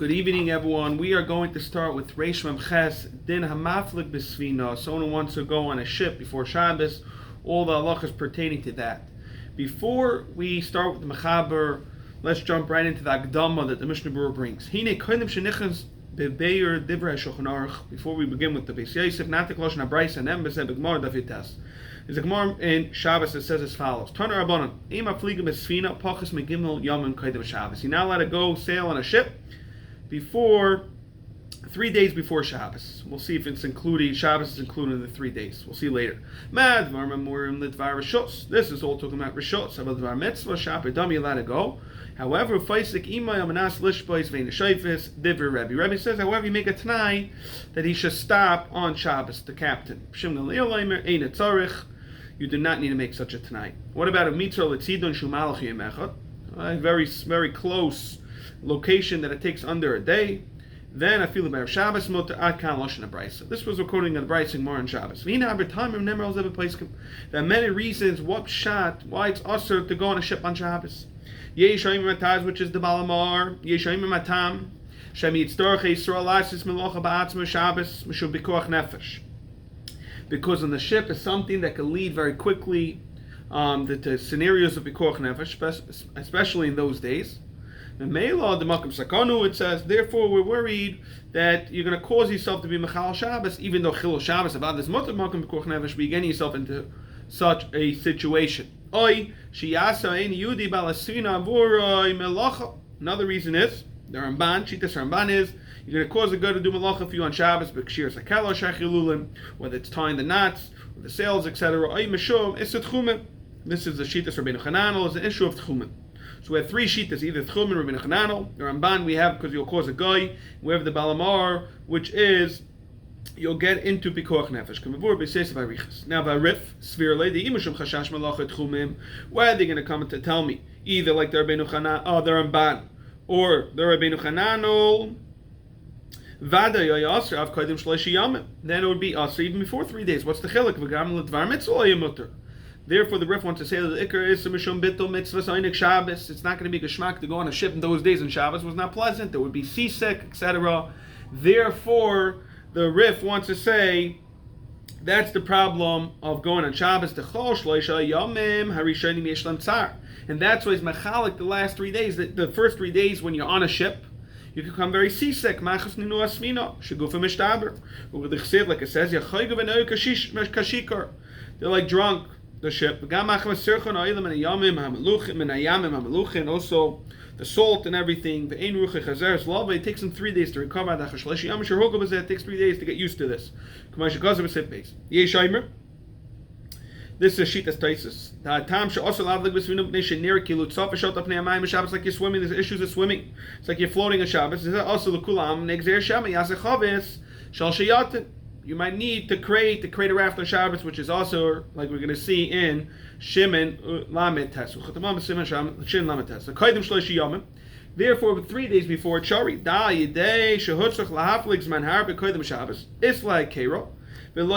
Good evening, everyone. We are going to start with Reish Mem Ches Din Hamaflik B'Sfina. Someone who wants to go on a ship before Shabbos, all the halachas pertaining to that. Before we start with the Mechaber, let's jump right into the Akdama that the Mishnah Berurah brings. Hine kodim shenichas bebeir divrei Shulchan Aruch. Before we begin with the Beis Yosef, not the Kloshna Brayis and then Besed B'Gmar Davitas. There's a Gemara in Shabbos that says as follows: Tana Rabbanan, Ima Fliga B'Sfina Pachas Megimel Yomim Kodim Shabbos. You're not allowed to go sail on a ship before 3 days before Shabbos. We'll see if it's included. Shabbos is included in the 3 days. We'll see later. This is all talking about Rishos. About Dvar Mitzvah, Shabbat, Dam, you're allowed to go. However, Faisik Ima Yamanas Lishbois Vein Shayfis Divri Rebbe. Rebbe says, however, you make a Tanai that he should stop on Shabbos, the captain. You do not need to make such a Tanai. What about a Mitzvah Letzidon Shumalach Yemechot? A very, very close location that it takes under a day. Then I feel about Shabbos Mutter Adkan Lashon Brayso. This was recording on the Brayso more on Shabbos. There are many reasons why it's usher to go on a ship on Shabbos. Yeshayim Mataz, which is the Balamar. Yeshayim Matam. Shemi Yitztorach Yisrael Lasis Melocha Ba'atzma Shabbos Mishum Bikoach Nefesh. Because on the ship is something that can lead very quickly the scenarios of Bikoach Nefesh, especially in those days. The Meila, the Makam Sakanu, it says, therefore we're worried that you're going to cause yourself to be Mechal Shabbos, even though Chil Shabbos, about this Mutter Makam B'Koch Nefesh, be getting yourself into such a situation. Oi, Shiyasa Ein Yudi Balasina Avuroi Melacha. Another reason is, the Ramban, Shitas Ramban is, you're going to cause a guy to do Melacha for you on Shabbos, B'Kshir Sakala Shachilulim, whether it's tying the knots, or the sails, etc. Oi Meshum, Isat Tchumen. This is the Shitas Rabbeinu Chananel, is the issue of Tchumen. So we have three shitas, either Tchumen, Rabbeinu Chananel, the Ramban we have because you'll cause a guy. We have the Balamar, which is you'll get into Pikuach Nefesh. Now by Rif, Svirle, the Imashum Chashash Malach Tchumim, where are they going to come to tell me? Either like the Rabbeinu Chananel, the Ramban, or the Rabbeinu Chananel. Vada Yayasr Av Kodim Shleishi Yamim. Then it would be Asr even before 3 days. What's the chiluk? V'gam l'dvar mitzvah yamuter. Therefore, the Rif wants to say that the Iker is Mishum Bittul Mitzvah Sainik Shabbos. It's not going to be geschmack to go on a ship in those days, and Shabbos was not pleasant. There would be seasick, etc. Therefore, the Rif wants to say that's the problem of going on Shabbos. And that's why he's machalik the last 3 days. The first 3 days when you're on a ship, you can become very seasick. Like it says, they're like drunk. The ship, also the salt and everything. It takes them 3 days to recover. It takes 3 days to get used to this. This is Shitas Taisus. It's like you're swimming. There's issues of swimming. It's like you're floating on Shabbos. You might need to create a raft on Shabbos, which is also, like we're going to see in Ssiman Lamed Tes. Therefore, 3 days before Chari, it's like Kero. And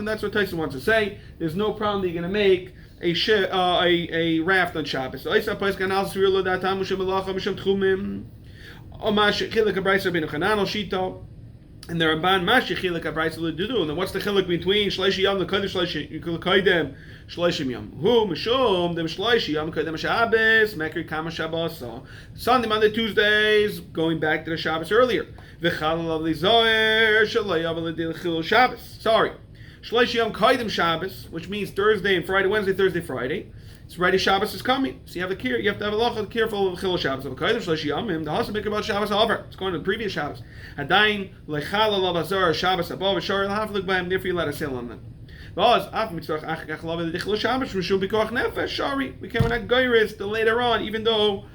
that's what Tyson wants to say. There's no problem that you're going to make a raft on Shabbos. And the Ramban Mashi Chilek Avrayis L'Dudu. And then what's the chilek between Shleishi Yom L'Kodesh L'Koidem Shleishim Yom? Who Mishum Dem Shleishi Yom L'Koidem Shabbos Mekri Kama Shabbos. So Sunday, Monday, Tuesdays, going back to the Shabbos earlier. V'Chalal Av Lizoyer Shalayav L'Dil Chilul Shabbos. Sorry, Shleishi Yom Koidem Shabbos, which means Thursday and Friday, Wednesday, Thursday, Friday. It's ready. Shabbos is coming, so you have to have a lot careful of Chilul Shabbos. The husband make about Shabbos over. It's going to the previous Shabbos. Adain lechal alav azar Shabbos above shar lahaflik b'hem. Therefore, you let us sail on them. Sorry, we can't not goyris till later on, even though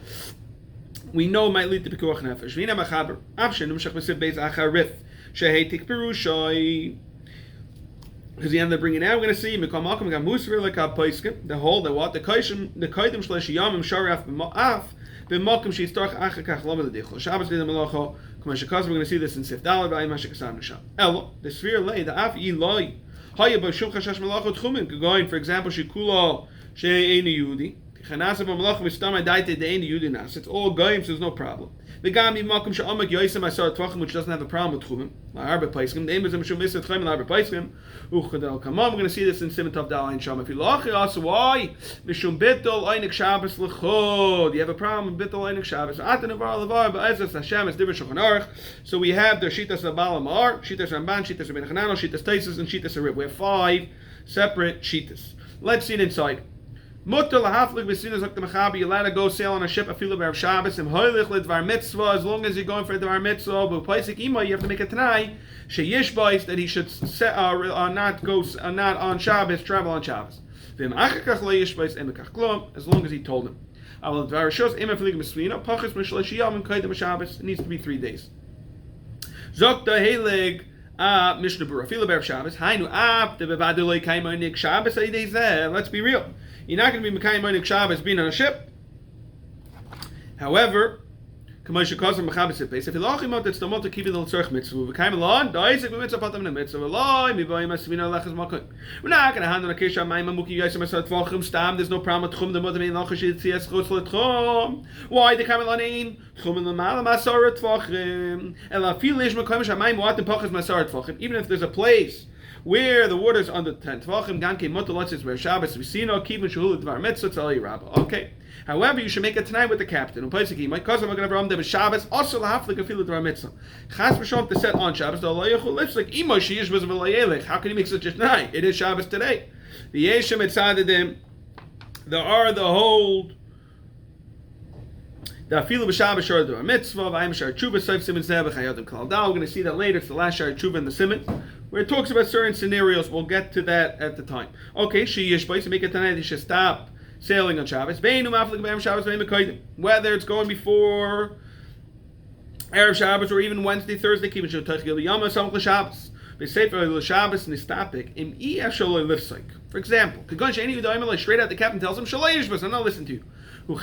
we know it might lead to pikuach nefesh. V'ina machaber avshen umshach b'siv beis acharif shehetik pirushay. Because he ended up bringing it out, we're going to see the whole, the what? The Kaidim Shleshi Yamim Sharaf B'Makim Sheistorch Achakach Lama L'Dichol Shabbos V'Dem Melacha Kumashikaz. We're going to see this in Sif Dalad V'Ayim Hashikasam Nisham. Elo, the sphere lay, the Af Eloi Haya B'Shum Chashash Melacha Tchumen. Going, for example, Shikula She'eini Yudi It's all goyim, so there's no problem. Which doesn't have a problem with Chumim. We're going to see this in Siman Tav Dal Ein Sham. If you also why? You have a problem with Bittul Einik Shabbos. So we have the Shitas Abal Amar, Shitas Ramban, Shitas Rabbeinu Chananel, Shitas Taisus, and Shitas Arib. We have 5 separate Shitas. Let's see it inside. Mutter lahaflik b'sinus like the mechaber. You're allowed to go sail on a ship afilu b'erev Shabbos and hoilich ledvar mitzvah as long as you're going for dvar mitzvah. But paisik ima, you have to make a tanai sheyish that he should not on Shabbos, travel on Shabbos. V'im achakach lo yishbais emekach klum as long as he told him. Aval dvar shos ema filig b'svina pachas m'shlesh yom and kaidem Shabbos. It needs to be 3 days. Zok da heilig. Mishnah Berurah. Afilu b'erev Shabbos. Hainu ap de bevadulei kaimonik Shabbos aydei. Let's be real. You're not going to be Mekayim Monik Shabbos being on a ship. However, if you're lachim out, it's the motto keeping the tzorch mitzvah. We're not going to handle a kesha ma'im amuki yasem asad tvachim stam. There's no problem with chum the mother main lachish yitzias chutz letchum. Why the kamelan ein chum in the malam asar tvachim? Ela fil ish mekayim shamayim what the pachas masar tvachim. Even if there's a place where the water's under 10 tvachim, ganke moto lotzis where Shabbos visino kivin shehul dvar mitzvah tzali rabba. Okay. However, you should make it tonight with the captain. My cousin, I'm going to have the Shabbos. Also, lahaflik afilu dvar mitzvah. Chas v'shom to set on Shabbos. The Allah yachol lips like imo sheyish was v'layelech. How can you make such a night? It is Shabbos today. The yeshem etzadedim. There are the hold. The afilu b'Shabbos shar dvar mitzvah. V'ayim shar tshuva seif siman zeh b'chayadim klal dal. We're going to see that later. It's the last shar tshuva in the siman, where it talks about certain scenarios. We'll get to that at the time. Okay, sheyish boys, make it tonight. You should stop sailing on Shabbos. Whether it's going before Erev Shabbos or even Wednesday, Thursday, keep it Shabbos. For example, straight out the captain tells him, I'm not listening to you. You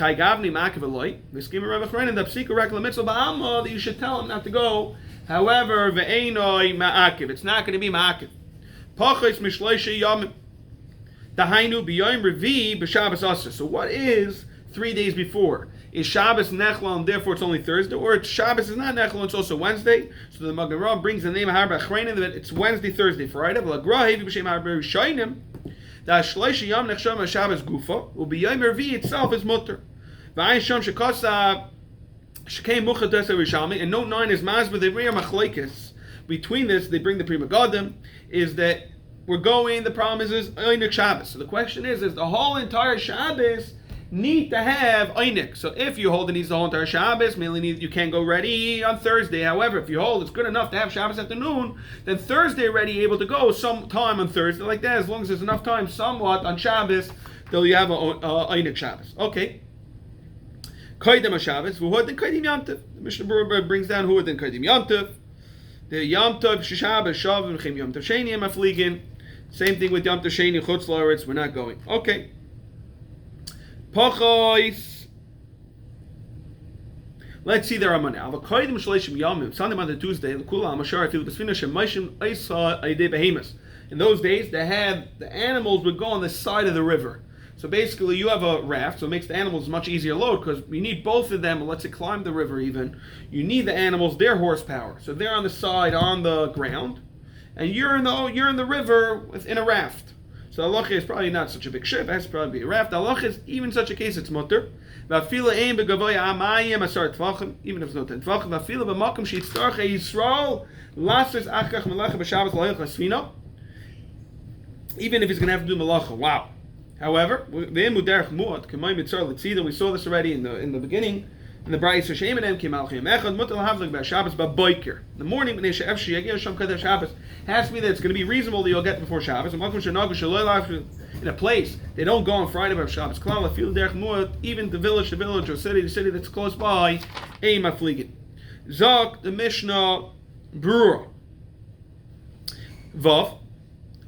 should tell him not to go. However, it's not going to be ma'akiv. Dahainu b'yom revi b'Shabbos asr. So what is 3 days before? Is Shabbos nechlal and therefore it's only Thursday, or it's Shabbos is not nechlal and it's also Wednesday? So the Magen Avraham brings the name of Harba Achreinim that it's Wednesday, Thursday, Friday. But Lagra hevi b'shem Harba Rishayim that Shleish Yom nechsham Shabbos gufa u'b'yom revi itself is mutter. V'ayin sham shekasa shekei mucha desa Rishalmi, and note 9 is Maz but the real machlekes. Between this, they bring the Pri Megadim is that we're going, the problem is Einik Shabbos. So the question is the whole entire Shabbos need to have Einik. So if you hold it needs the whole entire Shabbos, you can't go ready on Thursday. However, if you hold it's good enough to have Shabbos afternoon, then Thursday ready, able to go sometime on Thursday like that, as long as there's enough time somewhat on Shabbos, till you have a Einik Shabbos. Okay. Kaidem Shabbos, Vuhud Kaidim Yamtiv. The Mishnah Berurah brings down Vuhud and Kaidim Yamtiv. The Yamtiv, Shabbos, Shav, V'chem Yamtiv Sheni, Mafligin. Same thing with Yom Tov Sheni, Chutz La'aretz, we're not going. Okay. Pochois. Let's see the Ramah now. Avakaidim Shaleshim Yamim, Sunday, Monday, Tuesday, L'kula Amashar, Afilu B'sfina, Shemashim, Eisa, Aidei Behemoths. In those days, the animals would go on the side of the river. So basically, you have a raft, so it makes the animals much easier load, because you need both of them, let's say climb the river even, you need the animals, their horsepower. So they're on the side, on the ground, and you're in the river in a raft. So halacha is probably not such a big ship. It has to probably be a raft. Halacha is even such a case it's mutter. Even if it's not 10 tvachim. Even if he's going to have to do malacha. Wow. However, we saw this already in the beginning. In the Brayis Hashem and Kim Alchim Echad Mutal Havlik Ba Shabbos Ba Boiker. In the morning when Shabbos has to be that it's going to be reasonable that you'll get before Shabbos. In a place they don't go on Friday by Shabbos. Klal Afil Derech Muad, even the village or city that's close by. Ein Mafligin. Zok the Mishnah Berurah. Vav.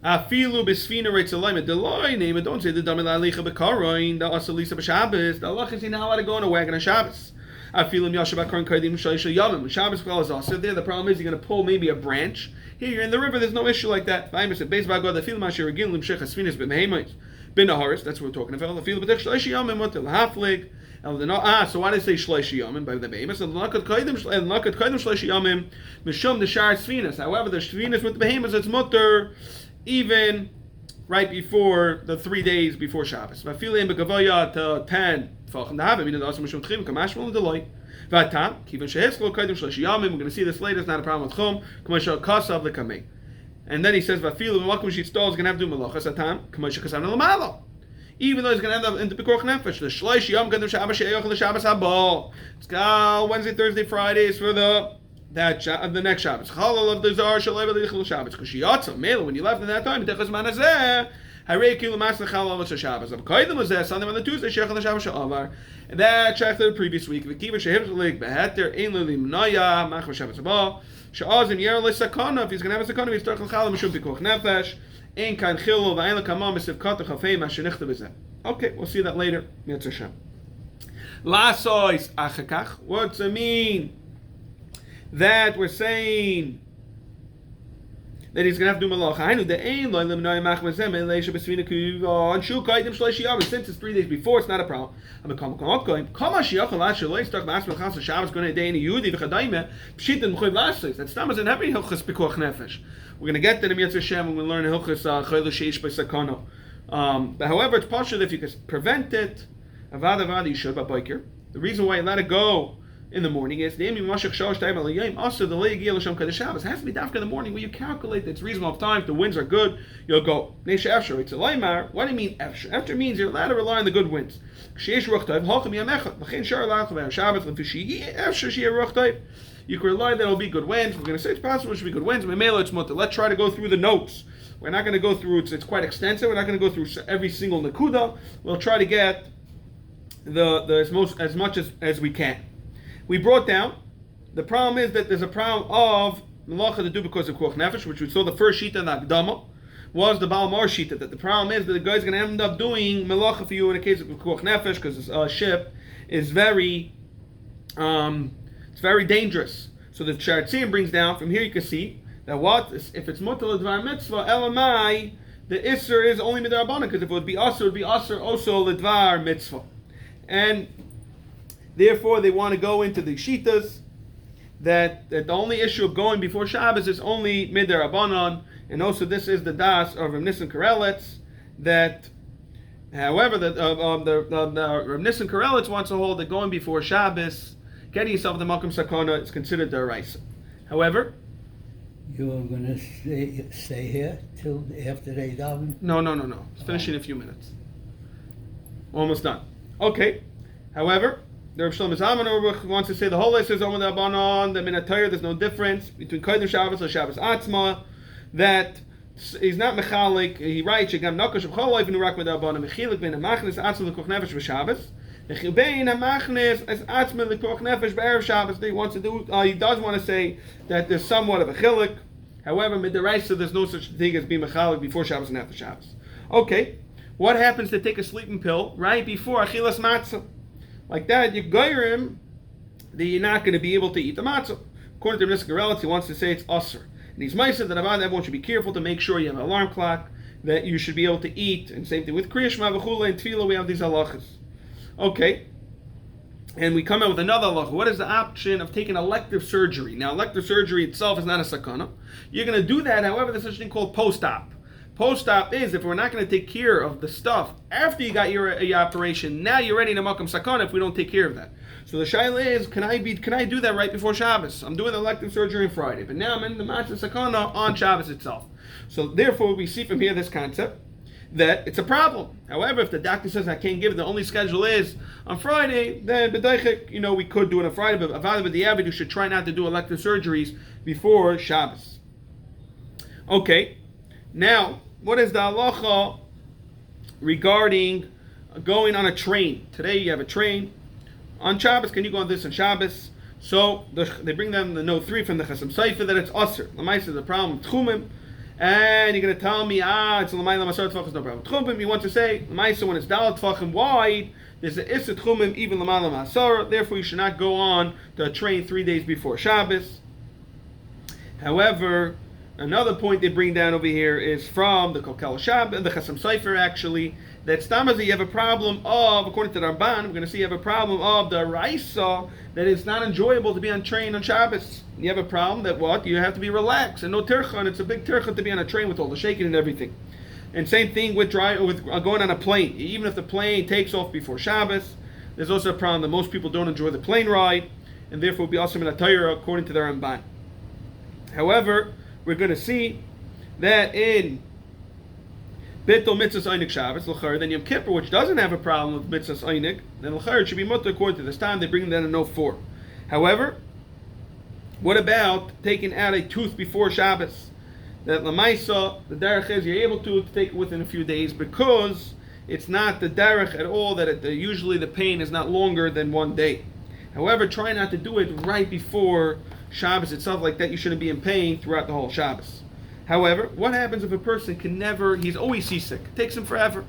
Afilu b'sfina reitzalayim. The line name don't say the damel alicha b'karoin the asalisa b'Shabbos. The Allah is not allowed to go on a wagon on Shabbos. Afilu yashav b'karoin kaidim shalisha yamim. Shabbos is also there. The problem is you're going to pull maybe a branch. Here you're in the river. There's no issue like that. V'ayim said beis v'agod afilu masher regil l'mshech hasfinas b'mehemais Bin Naharis, that's what we're talking about. So why do they say Shleishi Yomim by the behemoths? And Lakat Kaidim Shleishi Yomim Mishum the Shar Sfinas. However, the Sfinas with the behemoths, it's mutter even right before the 3 days before Shabbos. Vafilim Begavoya to 10 Fachem Dahavim, meaning the Asam Mishum Tchim, Kamashmal Deloy. Vatam, Kivin Shehisklo Kaidim Shleishi Yomim. We're going to see this later, it's not a problem with Chum. Kamashal Kasav Lekamei. And then he says, "Vafilu v'makom sheitztol is going to have to do malachas atam k'moshe kasavna l'malo." Even though he's going to end up in the pikuach nefesh, the shleish yom gadol Shabbos she'eyoch l'Shabbos haba. It's got Wednesday, Thursday, Fridays for the next Shabbos. Chalal of the zar shalei v'lichol Shabbos. Because sheyatza mele when you left in that time, b'techas manazeh harei kilu mas l'chalal of Shabbos. Of kaidem was there Sunday on the Tuesday she'eyoch l'Shabbos she'avar. And that checked the previous week. V'kiva she'hivchalik beheter ein l'limnaya mach v'Shabbos haba. Sha'azim yer l'sakana, if he's going to have a sakana, he's talking chalal mishum pikuach nefesh. Ein kan chilul v'ayin l'kamam b'siv katach hafei ma'shenichta b'zeh. Okay, we'll see that later. Mitzvah Shem. Lasois achakach. What's it mean that we're saying that he's going to have to do malacha? Hainu de'ein lo limnoi machmazem eleisha b'svina kuva on shu kaidim shleishi yom. Since it's 3 days before, it's not a problem. I'm going to come Kama shiachal la'shaloi start b'asmel chas Shabbos going to day in Yehudi v'chadayme pshitin m'choy lasois. That's not as in heavy hilchas pikuach nefesh. We're going to get to the Mitzvah Shem when we learn hilchas chayla sheish b'sakano. But however, it's possible if you can prevent it, avad you should, but biker. The reason why you let it go in the morning is the also the Shabbos has to be after the morning where you calculate that it's reasonable time. If the winds are good, you'll go. What do you mean efsher? Efsher means you're allowed to rely on the good winds. You can rely that it'll be good winds. We're going to say it's possible it should be good winds. Let's try to go through the notes. We're not going to go through, it's quite extensive. We're not going to go through every single nakuda. We'll try to get as much as we can. We brought down, the problem is that there's a problem of melacha to do because of kuach nefesh, which we saw the first shita in the Akdama, was the Baal Mar shita, that the problem is that the guy's going to end up doing melacha for you in the case of kuach nefesh, because a ship is it's very dangerous. So the Sharatzim brings down, from here you can see, that if it's mutal l'dvar mitzvah, elamai, the isser is only midrabanan, because if it would be asr also l'dvar mitzvah. And therefore they want to go into the shitas, that the only issue of going before Shabbos is only midrabanan, and also this is the das of Rav Nissen Karelitz, that however the Rav Nissen Karelitz wants to hold that going before Shabbos, getting yourself the Malkum Sakona is considered deraisa. However, you are going to stay here till after they daven? No. It's finishing in a few minutes. Almost done. Okay. However, the Rav Shlomo Zalman wants to say the whole list is Omer D'Abanan, that in a Torah there's no difference between Kodesh Shabbos or Shabbos Atzma, that he's not mechalik. He writes, "Shegam Nakash B'chol Loif Nurak D'Abanan Mechilik Ben Hamachnes Atzma L'Koch Nefesh V'Shabbos." He wants to do. He does want to say that there's somewhat of a chilik. However, midiraisa there's no such thing as being mechalik before Shabbos and after Shabbos. Okay, what happens to take a sleeping pill right before achilas matzah? Like that, you goyrim that you're not going to be able to eat the matzah. According to Mr. Garelitz, he wants to say it's usr. And he's ma'aseh that about everyone should be careful to make sure you have an alarm clock, that you should be able to eat. And same thing with kriyashma v'chula and tefillah. We have these halachas. Okay, and we come out with another halacha. What is the option of taking elective surgery? Now, elective surgery itself is not a sakana. You're going to do that, however, there's such a thing called post-op. Post-op is if we're not going to take care of the stuff after you got your operation, now you're ready to makam sakana if we don't take care of that. So the shaila is, can I do that right before Shabbos? I'm doing elective surgery on Friday, but now I'm in the matzah sakana on Shabbos itself. So therefore, we see from here this concept that it's a problem. However, if the doctor says I can't give it, the only schedule is on Friday, then we could do it on Friday, but available the avid, you should try not to do elective surgeries before Shabbos. Okay, now what is the halacha regarding going on a train? Today you have a train. On Shabbos, can you go on this on Shabbos? So they bring them the note 3 from the Chasam Sofer that it's usr. L'maisa the problem with tchumim. And you're going to tell me, it's l'mayla masar tefachim, no problem. Tchumim, you want to say, l'maysa when it's dalat tefachim wide, there's an issa tchumim even l'mayla masar. Therefore, you should not go on to a train 3 days before Shabbos. However, Another point they bring down over here is from the Kokel Shab, the Chasam Sofer actually, that Stamazi you have a problem of, according to the Ramban, we're going to see you have a problem of the Raisa, that it's not enjoyable to be on train on Shabbos. You have a problem that what? You have to be relaxed and no tircha, and it's a big tircha to be on a train with all the shaking and everything. And same thing with going on a plane. Even if the plane takes off before Shabbos, there's also a problem that most people don't enjoy the plane ride, and therefore will be also in a Torah according to the Ramban. However, we're going to see that in Bittul Mitzvahs Einik Shabbos, l'chayr, then Yom Kippur, which doesn't have a problem with Mitzvahs Einik, then l'chayr it should be mutter according to this time. They bring that in no 4. However, what about taking out a tooth before Shabbos? That Lamaisa, the derech is you're able to take it within a few days because it's not the derech at all that usually the pain is not longer than 1 day. However, try not to do it right before Shabbos itself, like that you shouldn't be in pain throughout the whole Shabbos. However, what happens if a person he's always seasick? It takes him forever.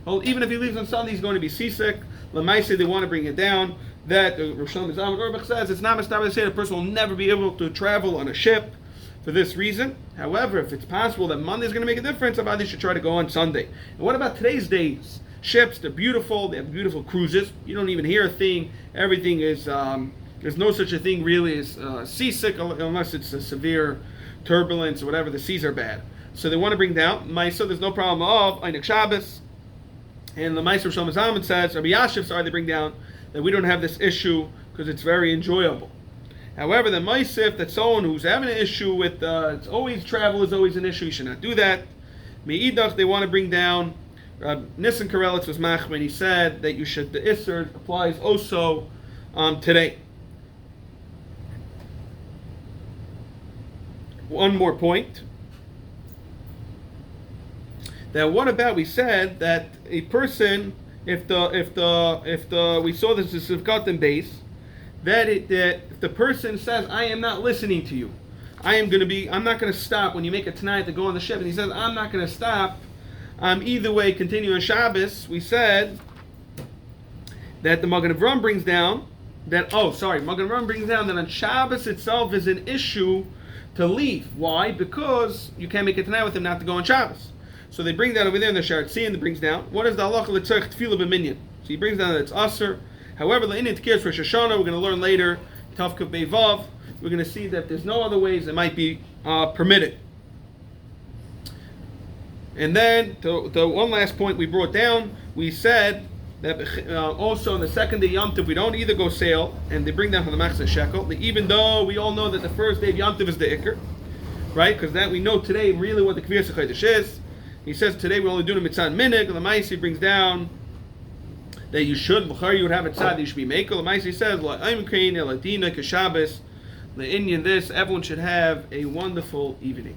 Well, even if he leaves on Sunday, he's going to be seasick. Lamaisa, they want to bring it down. That Rosh Hashanah says it's not mistabed to say the person will never be able to travel on a ship for this reason. However, if it's possible that Monday is going to make a difference, they should try to go on Sunday. And what about today's days? Ships, they're beautiful. They have beautiful cruises. You don't even hear a thing. Everything is... there's no such a thing really as seasick unless it's a severe turbulence or whatever. The seas are bad. So they want to bring down Maisa. There's no problem of Einik Shabbos. And the Maisa Shlomo Zalman says, Rabbi Yashiv, they bring down that we don't have this issue because it's very enjoyable. However, the Maisif, that someone who's having an issue with, it's always travel is always an issue, you should not do that. Me'idach, they want to bring down, Nissen Karelitz was machman, he said that you should, the Isser applies also today. One more point. That what about we said that a person, if we saw this is Sivkatan base, that if the person says, I am not listening to you, I'm not going to stop when you make it tonight to go on the ship, and he says, I'm not going to stop, either way, continue on Shabbos, we said that the Magen Avraham brings down that, Magen Avraham brings down that on Shabbos itself is an issue to leave. Why? Because you can't make it tonight with him not to go on Shabbos. So they bring that over there in the Sharat Tzion, that brings down, what is the halacha l'tzarech tefillah b'minyan? So he brings down that it's aser. However, the Indian Tekiras for Shoshana, we're going to learn later, Tavkav Beivav, we're going to see that there's no other ways that might be permitted. And then, the one last point we brought down, we said that also on the second day Yom Tov, we don't either go sail, and they bring down from the Machzor Shekel, even though we all know that the first day of Yom Tov is the Iker, right? Because that we know today really what the Kvir Sechodesh is. He says today we're only doing a mitzvah minig. The Maisi brings down that you should, you would have a tzad, you should be makel. The Maisi says, I'm Kain, Eladina, Kashabas, the Indian this, everyone should have a wonderful evening.